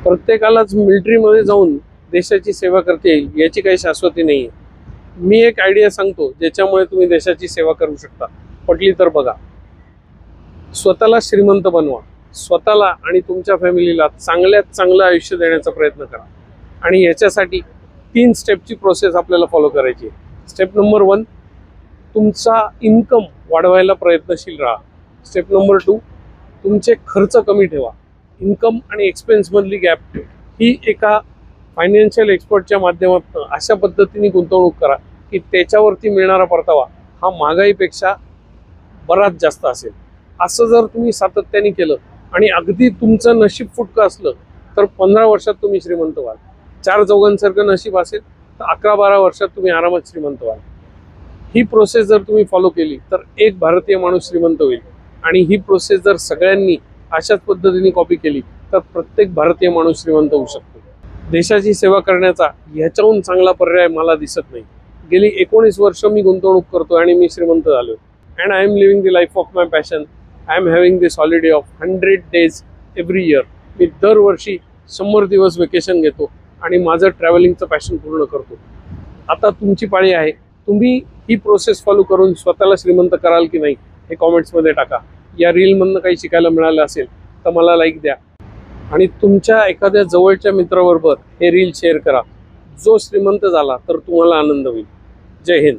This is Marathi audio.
प्रत्येकालाच मिलिटरीमध्ये जाऊन देशाची सेवा करता येईल याची काही शाश्वती नाही आहे. मी एक आयडिया सांगतो ज्याच्यामुळे तुम्ही देशाची सेवा करू शकता. पटली तर बघा. स्वतःला श्रीमंत बनवा. स्वतःला आणि तुमच्या फॅमिलीला चांगल्यात चांगलं आयुष्य देण्याचा प्रयत्न करा. आणि याच्यासाठी 3 स्टेपची प्रोसेस आपल्याला फॉलो करायची आहे. स्टेप नंबर 1, तुमचा इन्कम वाढवायला प्रयत्नशील राहा. स्टेप नंबर 2, तुमचे खर्च कमी ठेवा. इन्कम आणि एक्सपेन्समधली गॅप ही एका फायनान्शियल एक्सपर्टच्या माध्यमातून अशा पद्धतीने गुंतवणूक करा की त्याच्यावरती मिळणारा परतावा हा महागाईपेक्षा बराच जास्त असेल. असं जर तुम्ही सातत्याने केलं आणि अगदी तुमचं नशीब फुटकं असलं तर 15 वर्षात तुम्ही श्रीमंत व्हाल. 4 चौघांसारखं नशीब असेल तर 11-12 वर्षात तुम्ही आरामात श्रीमंत व्हाल. ही प्रोसेस जर तुम्ही फॉलो केली तर एक भारतीय माणूस श्रीमंत होईल. आणि ही प्रोसेस जर सगळ्यांनी अशाच पद्धतीने कॉपी केली तर प्रत्येक भारतीय माणूस श्रीमंत होऊ शकतो. देशाची सेवा करण्याचा ह्याच्याहून चांगला पर्याय मला दिसत नाही. गेली 19 वर्ष मी गुंतवणूक करतो आणि मी श्रीमंत झालो. And I am living the life of my passion. I am having this holiday of 100 days every year. मी दरवर्षी 100 दिवस वेकेशन घेतो आणि माझं ट्रॅव्हलिंगचं पॅशन पूर्ण करतो. आता तुमची पाळी आहे. तुम्ही ही प्रोसेस फॉलो करून स्वतःला श्रीमंत कराल की नाही हे कॉमेंट्समध्ये टाका. या रीलमधनं काही शिकायला मिळालं असेल तर मला लाईक द्या आणि तुमच्या एखाद्या जवळच्या मित्राबरोबर हे रील शेअर करा. जो श्रीमंत झाला तर तुम्हाला आनंद होईल. जय हिंद.